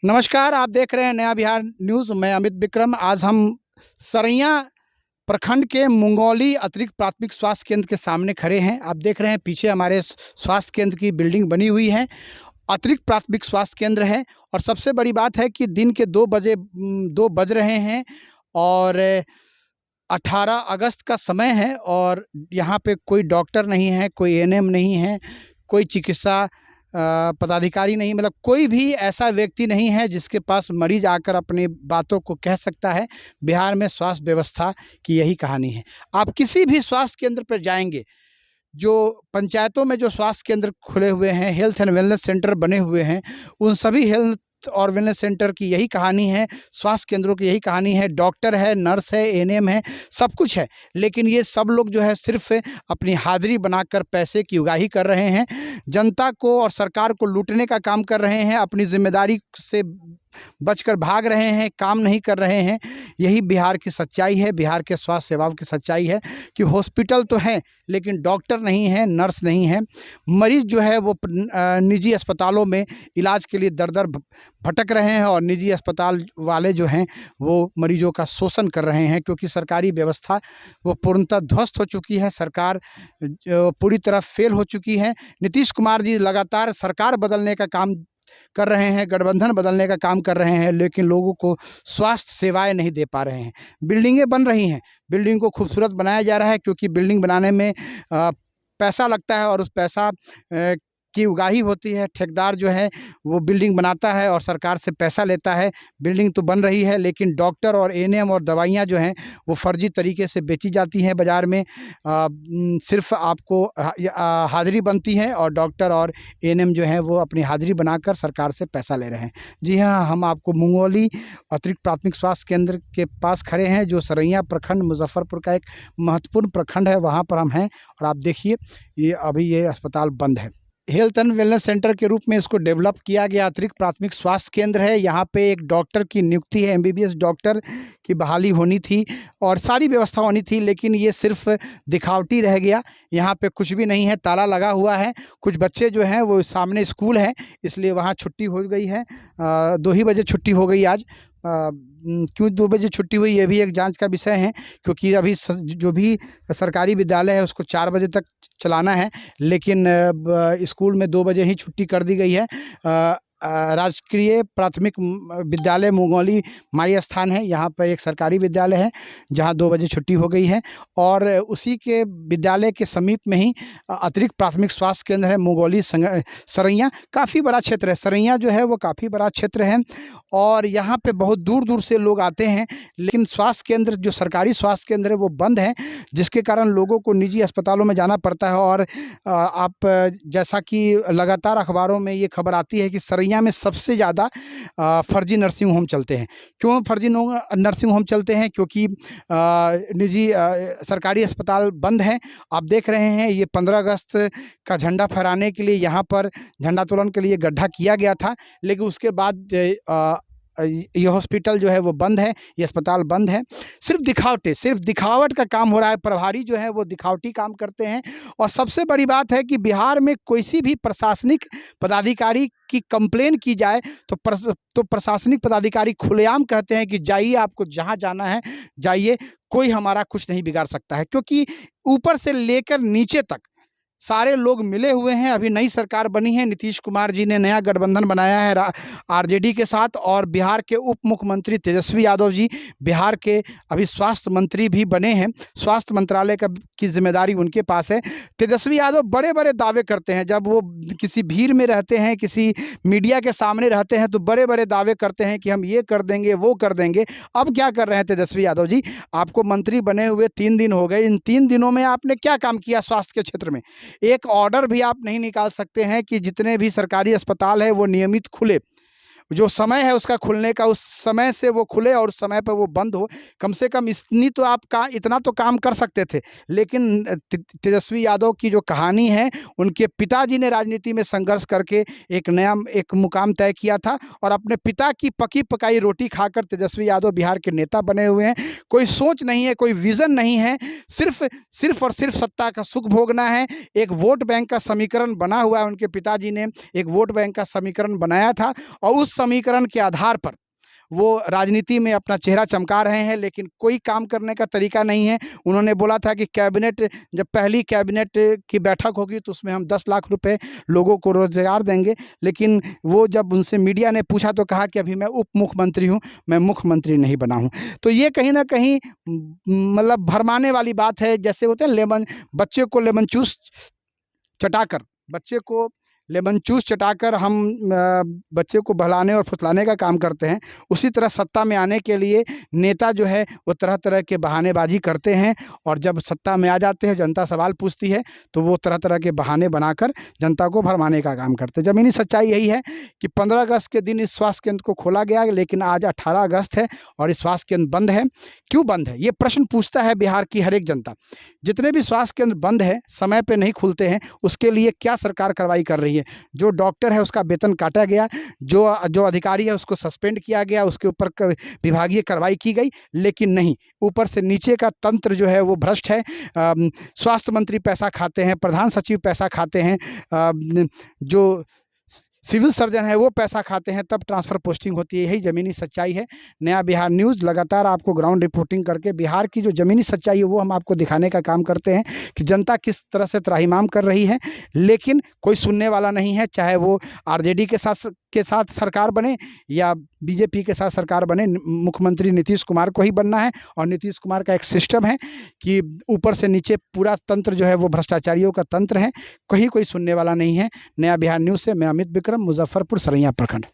नमस्कार, आप देख रहे हैं नया बिहार न्यूज़। मैं अमित विक्रम। आज हम सरैया प्रखंड के मुंगौली अतिरिक्त प्राथमिक स्वास्थ्य केंद्र के सामने खड़े हैं। आप देख रहे हैं पीछे हमारे स्वास्थ्य केंद्र की बिल्डिंग बनी हुई है। अतिरिक्त प्राथमिक स्वास्थ्य केंद्र है और सबसे बड़ी बात है कि दिन के 2 बज रहे हैं और 18 अगस्त का समय है और यहाँ पे कोई डॉक्टर नहीं है, कोई एएनएम नहीं है, कोई चिकित्सा पदाधिकारी नहीं, मतलब कोई भी ऐसा व्यक्ति नहीं है जिसके पास मरीज आकर अपनी बातों को कह सकता है। बिहार में स्वास्थ्य व्यवस्था की यही कहानी है। आप किसी भी स्वास्थ्य केंद्र पर जाएंगे, जो पंचायतों में जो स्वास्थ्य केंद्र खुले हुए हैं, हेल्थ एंड वेलनेस सेंटर बने हुए हैं, उन सभी हेल्थ और वेलनेस सेंटर की यही कहानी है, स्वास्थ्य केंद्रों की यही कहानी है। डॉक्टर है, नर्स है, एएनएम है, सब कुछ है, लेकिन ये सब लोग जो है सिर्फ अपनी हाजिरी बनाकर पैसे की उगाही कर रहे हैं, जनता को और सरकार को लूटने का काम कर रहे हैं, अपनी जिम्मेदारी से बचकर भाग रहे हैं, काम नहीं कर रहे हैं। यही बिहार की सच्चाई है, बिहार के स्वास्थ्य सेवाओं की सच्चाई है कि हॉस्पिटल तो हैं लेकिन डॉक्टर नहीं है, नर्स नहीं है। मरीज जो है वो निजी अस्पतालों में इलाज के लिए दर-दर भटक रहे हैं और निजी अस्पताल वाले जो हैं वो मरीजों का शोषण कर रहे हैं, क्योंकि सरकारी व्यवस्था वो पूर्णतः ध्वस्त हो चुकी है। सरकार पूरी तरह फेल हो चुकी है। नीतीश कुमार जी लगातार सरकार बदलने का काम कर रहे हैं, गठबंधन बदलने का काम कर रहे हैं, लेकिन लोगों को स्वास्थ्य सेवाएं नहीं दे पा रहे हैं। बिल्डिंगें बन रही हैं, बिल्डिंग को खूबसूरत बनाया जा रहा है, क्योंकि बिल्डिंग बनाने में पैसा लगता है और उस पैसा की उगाही होती है। ठेकेदार जो है वो बिल्डिंग बनाता है और सरकार से पैसा लेता है। बिल्डिंग तो बन रही है, लेकिन डॉक्टर और एएनएम और दवाइयाँ जो हैं वो फर्जी तरीके से बेची जाती हैं बाज़ार में। सिर्फ आपको हाज़िरी बनती है और डॉक्टर और एएनएम जो हैं वो अपनी हाज़िरी बनाकर सरकार से पैसा ले रहे हैं। जी हाँ, हम आपको मुंगौली अतिरिक्त प्राथमिक स्वास्थ्य केंद्र के पास खड़े हैं, जो सरैया प्रखंड मुजफ्फरपुर का एक महत्वपूर्ण प्रखंड है, वहाँ पर हम हैं। और आप देखिए ये अस्पताल बंद है। हेल्थ एंड वेलनेस सेंटर के रूप में इसको डेवलप किया गया अतिरिक्त प्राथमिक स्वास्थ्य केंद्र है। यहाँ पे एक डॉक्टर की नियुक्ति है, एमबीबीएस डॉक्टर की बहाली होनी थी और सारी व्यवस्था होनी थी, लेकिन ये सिर्फ दिखावटी रह गया। यहाँ पे कुछ भी नहीं है, ताला लगा हुआ है। कुछ बच्चे जो हैं वो सामने स्कूल है, इसलिए वहाँ छुट्टी हो गई है। 2 ही बजे छुट्टी हो गई आज। क्यों 2 बजे छुट्टी हुई, ये भी एक जांच का विषय है, क्योंकि अभी जो भी सरकारी विद्यालय है उसको 4 बजे तक चलाना है, लेकिन स्कूल में 2 बजे ही छुट्टी कर दी गई है। राजकीय प्राथमिक विद्यालय मुंगौली माई स्थान है, यहाँ पर एक सरकारी विद्यालय है जहाँ 2 बजे छुट्टी हो गई है, और उसी के विद्यालय के समीप में ही अतिरिक्त प्राथमिक स्वास्थ्य केंद्र है मुंगौली सरैया। काफ़ी बड़ा क्षेत्र है, सरैया जो है वो काफ़ी बड़ा क्षेत्र है और यहाँ पे बहुत दूर दूर से लोग आते हैं, लेकिन स्वास्थ्य केंद्र जो सरकारी स्वास्थ्य केंद्र है वो बंद है, जिसके कारण लोगों को निजी अस्पतालों में जाना पड़ता है। और आप जैसा कि लगातार अखबारों में ये खबर आती है कि सरैया में सबसे ज़्यादा फर्जी नर्सिंग होम चलते हैं। क्यों फर्जी नर्सिंग होम चलते हैं? क्योंकि निजी सरकारी अस्पताल बंद हैं। आप देख रहे हैं ये 15 अगस्त का झंडा फहराने के लिए यहाँ पर झंडोत्तोलन के लिए गड्ढा किया गया था, लेकिन उसके बाद ये हॉस्पिटल जो है वो बंद है, ये अस्पताल बंद है। सिर्फ दिखावट का काम हो रहा है। प्रभारी जो है वो दिखावटी काम करते हैं। और सबसे बड़ी बात है कि बिहार में कोई भी प्रशासनिक पदाधिकारी की कंप्लेन की जाए तो प्रशासनिक पदाधिकारी खुलेआम कहते हैं कि जाइए, आपको जहां जाना है जाइए, कोई हमारा कुछ नहीं बिगाड़ सकता है, क्योंकि ऊपर से लेकर नीचे तक सारे लोग मिले हुए हैं। अभी नई सरकार बनी है, नीतीश कुमार जी ने नया गठबंधन बनाया है आरजेडी के साथ, और बिहार के उप मुख्यमंत्री तेजस्वी यादव जी बिहार के अभी स्वास्थ्य मंत्री भी बने हैं। स्वास्थ्य मंत्रालय की जिम्मेदारी उनके पास है। तेजस्वी यादव बड़े बड़े दावे करते हैं, जब वो किसी भीड़ में रहते हैं, किसी मीडिया के सामने रहते हैं, तो बड़े बड़े दावे करते हैं कि हम ये कर देंगे, वो कर देंगे। अब क्या कर रहे हैं तेजस्वी यादव जी? आपको मंत्री बने हुए 3 दिन हो गए, इन 3 दिनों में आपने क्या काम किया स्वास्थ्य के क्षेत्र में? एक ऑर्डर भी आप नहीं निकाल सकते हैं कि जितने भी सरकारी अस्पताल है वो नियमित खुले। जो समय है उसका खुलने का, उस समय से वो खुले और उस समय पर वो बंद हो। कम से कम इतना तो काम कर सकते थे। लेकिन तेजस्वी यादव की जो कहानी है, उनके पिताजी ने राजनीति में संघर्ष करके एक मुकाम तय किया था, और अपने पिता की पकी पकाई रोटी खाकर तेजस्वी यादव बिहार के नेता बने हुए हैं। कोई सोच नहीं है, कोई विज़न नहीं है, सिर्फ और सिर्फ सत्ता का सुख भोगना है। एक वोट बैंक का समीकरण बना हुआ है, उनके पिताजी ने एक वोट बैंक का समीकरण बनाया था, और उस समीकरण के आधार पर वो राजनीति में अपना चेहरा चमका रहे हैं, लेकिन कोई काम करने का तरीका नहीं है। उन्होंने बोला था कि कैबिनेट, जब पहली कैबिनेट की बैठक होगी तो उसमें हम 10 लाख रुपए लोगों को रोजगार देंगे, लेकिन वो जब उनसे मीडिया ने पूछा तो कहा कि अभी मैं उप मुख्यमंत्री हूँ, मैं मुख्यमंत्री नहीं बना हूँ। तो ये कहीं ना कहीं मतलब भरमाने वाली बात है। जैसे होते हैं बच्चे को लेमन जूस चटाकर हम बच्चे को बहलाने और फुसलाने का काम करते हैं। उसी तरह सत्ता में आने के लिए नेता जो है वो तरह तरह के बहानेबाजी करते हैं, और जब सत्ता में आ जाते हैं, जनता सवाल पूछती है तो वो तरह तरह के बहाने बनाकर जनता को भरमाने का काम करते हैं। ज़मीनी सच्चाई यही है कि 15 अगस्त के दिन इस स्वास्थ्य केंद्र को खोला गया, लेकिन आज 18 अगस्त है और इस स्वास्थ्य केंद्र बंद है। क्यों बंद है, ये प्रश्न पूछता है बिहार की हर एक जनता। जितने भी स्वास्थ्य केंद्र बंद है, समय पे नहीं खुलते हैं, उसके लिए क्या सरकार कार्रवाई कर रही है? जो डॉक्टर है उसका वेतन काटा गया, जो अधिकारी है उसको सस्पेंड किया गया, उसके ऊपर विभागीय कार्रवाई की गई, लेकिन नहीं, ऊपर से नीचे का तंत्र जो है वो भ्रष्ट है। स्वास्थ्य मंत्री पैसा खाते हैं, प्रधान सचिव पैसा खाते हैं, जो सिविल सर्जन है वो पैसा खाते हैं, तब ट्रांसफ़र पोस्टिंग होती है। यही ज़मीनी सच्चाई है। नया बिहार न्यूज़ लगातार आपको ग्राउंड रिपोर्टिंग करके बिहार की जो ज़मीनी सच्चाई है वो हम आपको दिखाने का काम करते हैं कि जनता किस तरह से त्राहिमाम कर रही है, लेकिन कोई सुनने वाला नहीं है। चाहे वो आरजेडी के साथ सरकार बने या बीजेपी के साथ सरकार बने, मुख्यमंत्री नीतीश कुमार को ही बनना है। और नीतीश कुमार का एक सिस्टम है कि ऊपर से नीचे पूरा तंत्र जो है वो भ्रष्टाचारियों का तंत्र है। कहीं कोई सुनने वाला नहीं है। नया बिहार न्यूज़ से मैं अमित विक्रम, मुजफ्फरपुर सरैया प्रखंड।